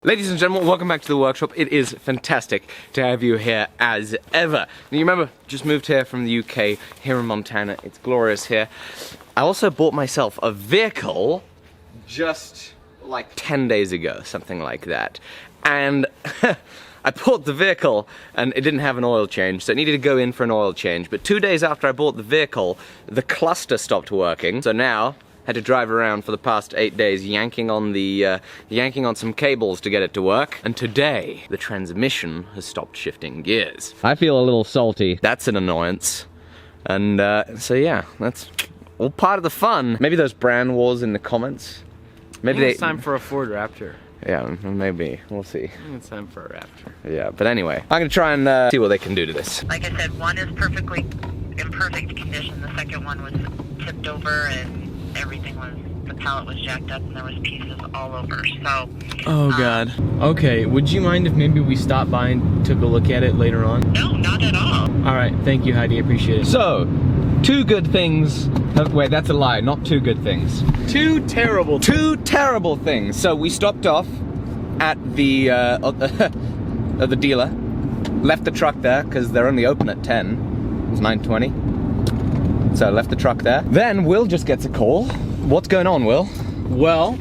Ladies and gentlemen, welcome back to the workshop. It is fantastic to have you here as ever. Now, you remember, just moved here from the UK, here in Montana. It's glorious here. I also bought myself a vehicle just like 10 days ago, something like that. And I bought the vehicle and it didn't have an oil change, so it needed to go in for an oil change. But 2 days after I bought the vehicle, the cluster stopped working. So now, had to drive around for the past 8 days yanking on some cables to get it to work. And today, the transmission has stopped shifting gears. I feel a little salty. That's an annoyance. And so yeah, that's all part of the fun. Maybe those brand wars in the comments. Maybe it's time for a Ford Raptor. Yeah, maybe. We'll see. I think it's time for a Raptor. Yeah, but anyway, I'm gonna try and see what they can do to this. Like I said, one is perfectly in perfect condition. The second one was tipped over and everything was, the pallet was jacked up and there was pieces all over, so. Oh God. Okay, would you mind if maybe we stopped by and took a look at it later on? No, not at all. Alright, thank you Heidi, appreciate it. So, two good things. Wait, that's a lie, not two good things. Two terrible things. So we stopped off at the dealer, left the truck there because they're only open at 10. It's 9:20. So I left the truck there. Then Will just gets a call. What's going on, Will? Well,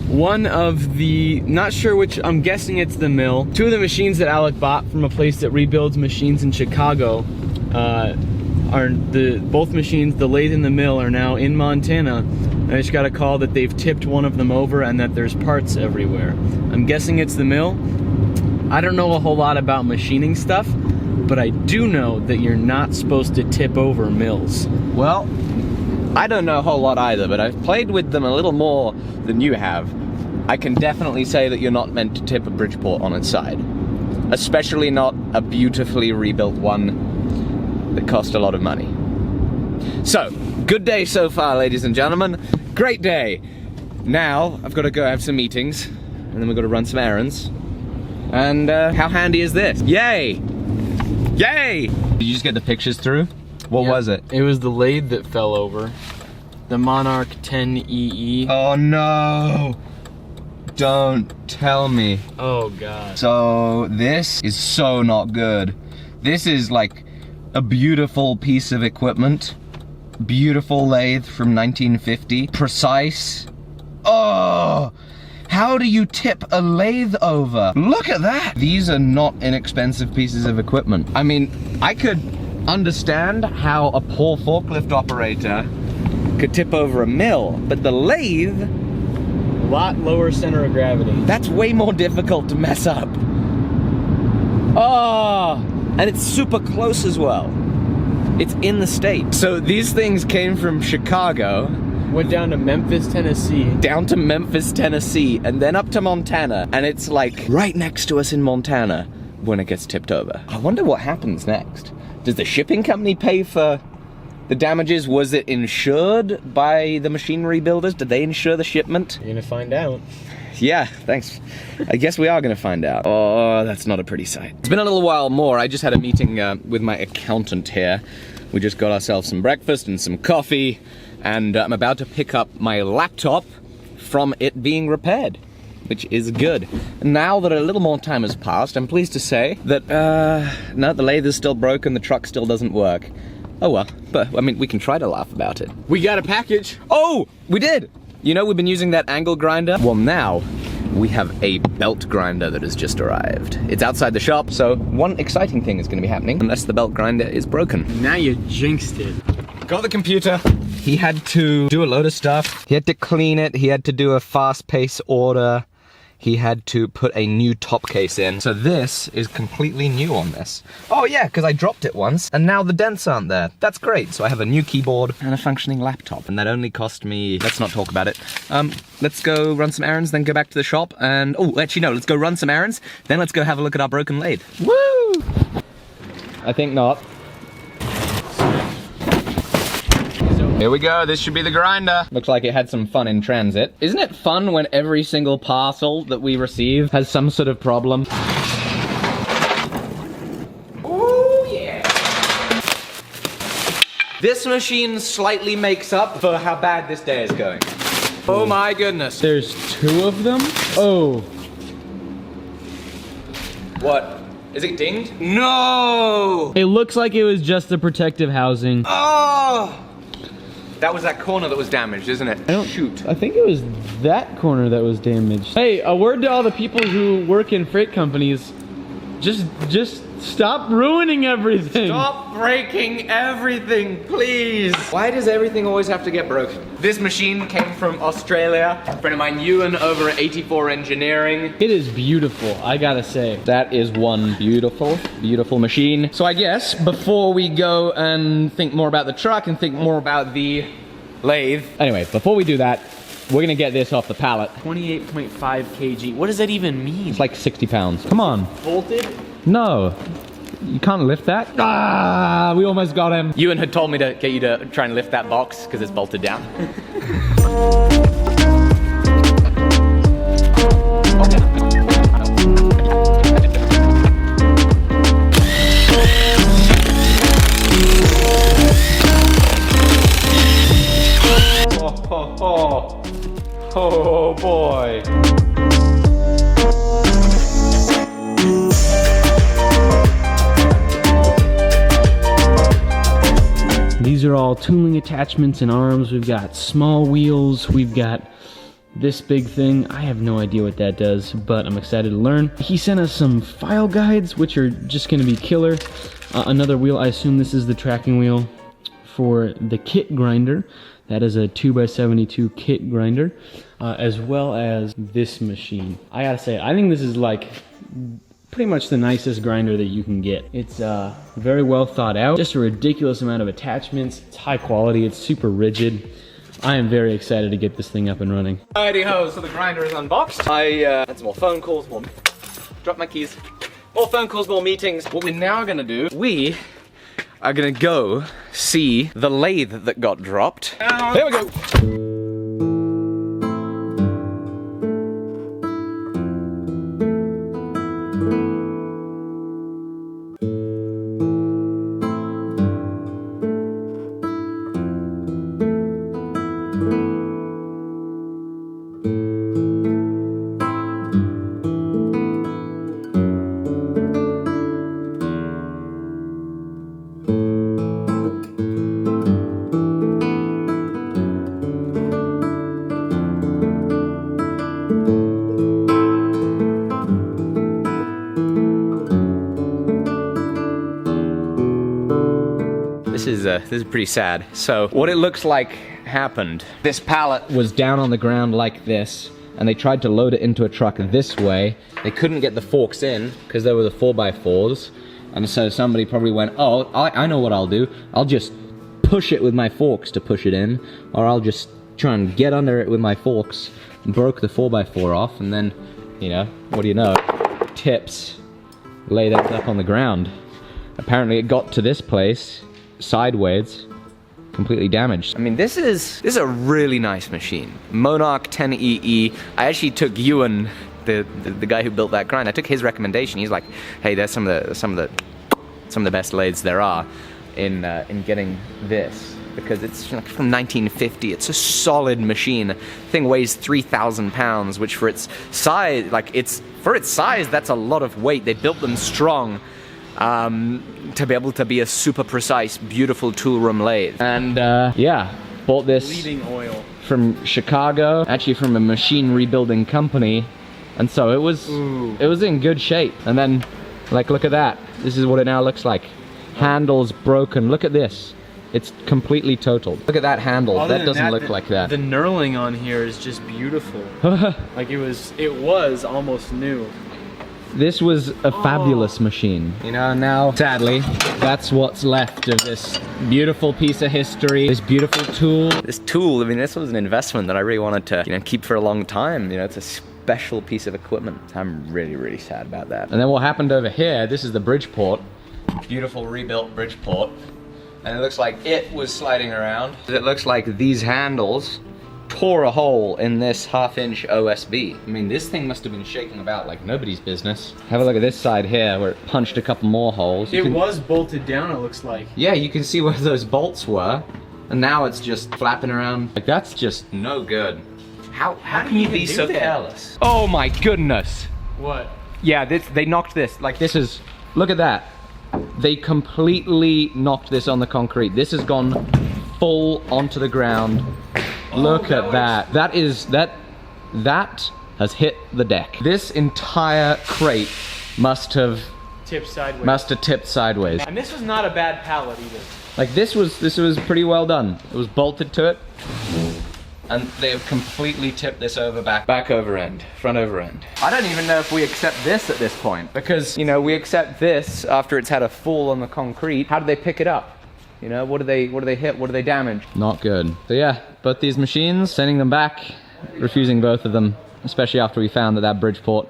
one of the, not sure which, I'm guessing it's the mill. Two of the machines that Alec bought from a place that rebuilds machines in Chicago both machines, the lathe and the mill, are now in Montana. I just got a call that they've tipped one of them over and that there's parts everywhere. I'm guessing it's the mill. I don't know a whole lot about machining stuff, but I do know that you're not supposed to tip over mills. Well, I don't know a whole lot either, but I've played with them a little more than you have. I can definitely say that you're not meant to tip a Bridgeport on its side. Especially not a beautifully rebuilt one that cost a lot of money. So, good day so far, ladies and gentlemen. Great day. Now, I've got to go have some meetings, and then we've got to run some errands. And how handy is this? Yay! Yay! Did you just get the pictures through? What was it? It was the lathe that fell over. The Monarch 10EE. Oh no! Don't tell me. Oh God. So this is so not good. This is like a beautiful piece of equipment. Beautiful lathe from 1950. Precise. Oh! How do you tip a lathe over? Look at that! These are not inexpensive pieces of equipment. I mean, I could understand how a poor forklift operator could tip over a mill, but the lathe, A lot lower center of gravity. that's way more difficult to mess up. Oh, and it's super close as well. It's in the state. So these things came from Chicago, Went down to Memphis, Tennessee. down to Memphis, Tennessee, and then up to Montana, and it's like right next to us in Montana when it gets tipped over. I wonder what happens next. Does the shipping company pay for the damages? Was it insured by the machinery builders? Did they insure the shipment? You're gonna find out. Yeah, thanks. I guess we are gonna find out. Oh, that's not a pretty sight. It's been a little while more. I just had a meeting with my accountant here. We just got ourselves some breakfast and some coffee, and I'm about to pick up my laptop from it being repaired, which is good. Now that a little more time has passed, I'm pleased to say that, no, the lathe is still broken, the truck still doesn't work. Oh well, but, I mean, we can try to laugh about it. We got a package. Oh, we did! You know, we've been using that angle grinder. Well, now we have a belt grinder that has just arrived. It's outside the shop, so one exciting thing is gonna be happening, unless the belt grinder is broken. Now you jinxed it. Got the computer. He had to do a load of stuff. He had to clean it. He had to do a fast pace order. He had to put a new top case in. So this is completely new on this. Oh yeah, because I dropped it once, and now the dents aren't there. That's great. So I have a new keyboard and a functioning laptop, and that only cost me, let's not talk about it. Let's go run some errands, then go back to the shop, and, oh, actually no, let's go run some errands, then let's go have a look at our broken lathe. Woo! I think not. Here we go, this should be the grinder. Looks like it had some fun in transit. Isn't it fun when every single parcel that we receive has some sort of problem? Oh yeah! This machine slightly makes up for how bad this day is going. Oh my goodness. There's two of them? Oh. What? Is it dinged? No! It looks like it was just the protective housing. Oh! That was that corner that was damaged, isn't it? Shoot. I think it was that corner that was damaged. Hey, a word to all the people who work in freight companies. Just stop ruining everything. Stop breaking everything, please. Why does everything always have to get broken? This machine came from Australia. A friend of mine, Ewan, over at 84 Engineering. It is beautiful, I gotta say. That is one beautiful, beautiful machine. So I guess before we go and think more about the truck and think more about the lathe. Anyway, before we do that, we're gonna get this off the pallet. 28.5 kg. What does that even mean? It's like 60 pounds. Come on. Bolted? No. You can't lift that? Ah, we almost got him. Ewan had told me to get you to try and lift that box because it's bolted down. Oh boy. These are all tooling attachments and arms. We've got small wheels. We've got this big thing. I have no idea what that does, but I'm excited to learn. He sent us some file guides, which are just gonna be killer. Another wheel, I assume this is the tracking wheel for the kit grinder. That is a 2x72 kit grinder, as well as this machine. I gotta say, I think this is like pretty much the nicest grinder that you can get. It's very well thought out, just a ridiculous amount of attachments. It's high quality, it's super rigid. I am very excited to get this thing up and running. Alrighty ho, so the grinder is unboxed. I had some more phone calls, drop my keys. More phone calls, more meetings. What we're now gonna do, we are gonna go see the lathe that got dropped. Here we go. This is pretty sad. So what it looks like happened. This pallet was down on the ground like this, and they tried to load it into a truck this way. They couldn't get the forks in because there were the 4x4s, and so somebody probably went, oh, I know what I'll do. I'll just push it with my forks to push it in, or I'll just try and get under it with my forks. And broke the 4x4 off, and then, you know, what do you know? Tips, lay that up on the ground. Apparently it got to this place sideways, completely damaged. I mean, this is a really nice machine. Monarch 10EE. I actually took Ewan, the guy who built that grind. I took his recommendation. He's like, hey, there's some of the best lathes there are in getting this, because it's like from 1950. It's a solid machine. The thing weighs 3,000 pounds, which for its size, that's a lot of weight. They built them strong. To be able to be a super precise, beautiful tool room lathe. And yeah, bought this Bleeding oil from Chicago, actually from a machine rebuilding company, and so it was in good shape. And then, like, look at that. This is what it now looks like. Handle's broken. Look at this. It's completely totaled. Look at that handle. That doesn't look like that. The knurling on here is just beautiful. Like it was almost new. This was a fabulous machine. You know, now, sadly, that's what's left of this beautiful piece of history, this beautiful tool. This tool, I mean, this was an investment that I really wanted to, you know, keep for a long time. You know, it's a special piece of equipment. I'm really, really sad about that. And then what happened over here, this is the Bridgeport. Beautiful rebuilt Bridgeport. And it looks like it was sliding around. It looks like these handles tore a hole in this 1/2-inch OSB. I mean, this thing must have been shaking about like nobody's business. Have a look at this side here where it punched a couple more holes. It was bolted down, it looks like. Yeah, you can see where those bolts were, and now it's just flapping around. Like, that's just no good. How can you be so careless? Oh my goodness. What? Yeah, they knocked this. Like, this is, look at that. They completely knocked this on the concrete. This has gone full onto the ground. Look at that. That has hit the deck. This entire crate must have Tipped sideways. tipped sideways. And this was not a bad pallet either. Like, this was pretty well done. It was bolted to it, and they have completely tipped this over back over end, front over end. I don't even know if we accept this at this point, because, you know, we accept this after it's had a fall on the concrete. How do they pick it up? You know, what do they hit? What do they damage? Not good. So yeah, both these machines, sending them back, refusing both of them, especially after we found that Bridgeport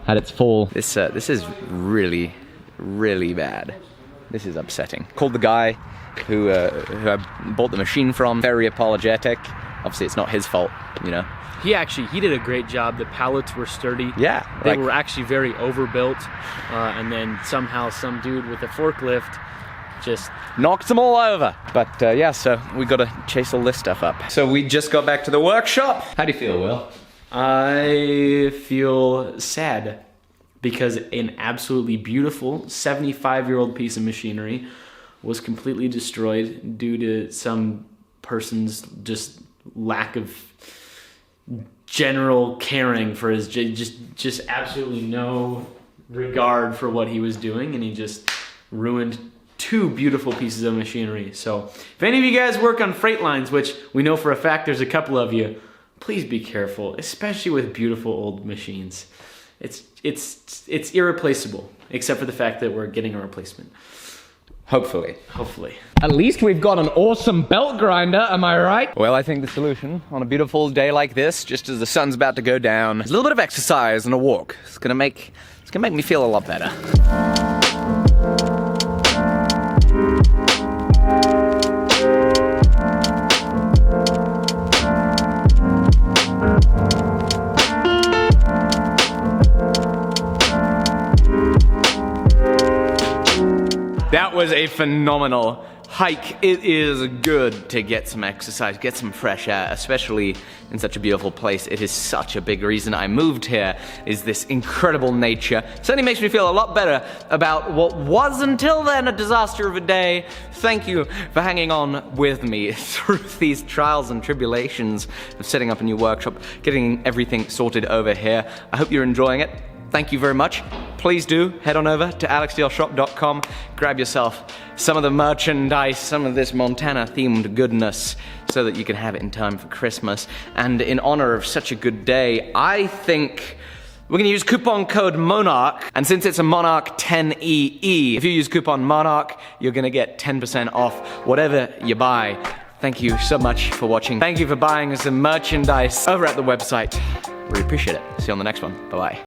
had its fall. This is really, really bad. This is upsetting. Called the guy who I bought the machine from, very apologetic. Obviously it's not his fault, you know. He did a great job. The pallets were sturdy. Yeah. They were actually very overbuilt. And then somehow some dude with a forklift just knocked them all over. But yeah, so we gotta chase all this stuff up. So we just got back to the workshop. How do you feel, Will? I feel sad because an absolutely beautiful 75-year-old piece of machinery was completely destroyed due to some person's just lack of general caring for his, just absolutely no regard for what he was doing, and he just ruined two beautiful pieces of machinery. So if any of you guys work on freight lines, which we know for a fact there's a couple of you, please be careful, especially with beautiful old machines. It's irreplaceable, except for the fact that we're getting a replacement. Hopefully. Hopefully. At least we've got an awesome belt grinder, am I right? Well, I think the solution on a beautiful day like this, just as the sun's about to go down, is a little bit of exercise and a walk. It's gonna make me feel a lot better. That was a phenomenal hike. It is good to get some exercise, get some fresh air, especially in such a beautiful place. It is such a big reason I moved here, is this incredible nature. Certainly makes me feel a lot better about what was until then a disaster of a day. Thank you for hanging on with me through these trials and tribulations of setting up a new workshop, getting everything sorted over here. I hope you're enjoying it. Thank you very much. Please do head on over to alecsteeleshop.com, grab yourself some of the merchandise, some of this Montana-themed goodness, so that you can have it in time for Christmas. And in honor of such a good day, I think we're gonna use coupon code MONARCH, and since it's a Monarch 10EE, if you use coupon MONARCH, you're gonna get 10% off whatever you buy. Thank you so much for watching. Thank you for buying some merchandise over at the website. Really appreciate it. See you on the next one. Bye-bye.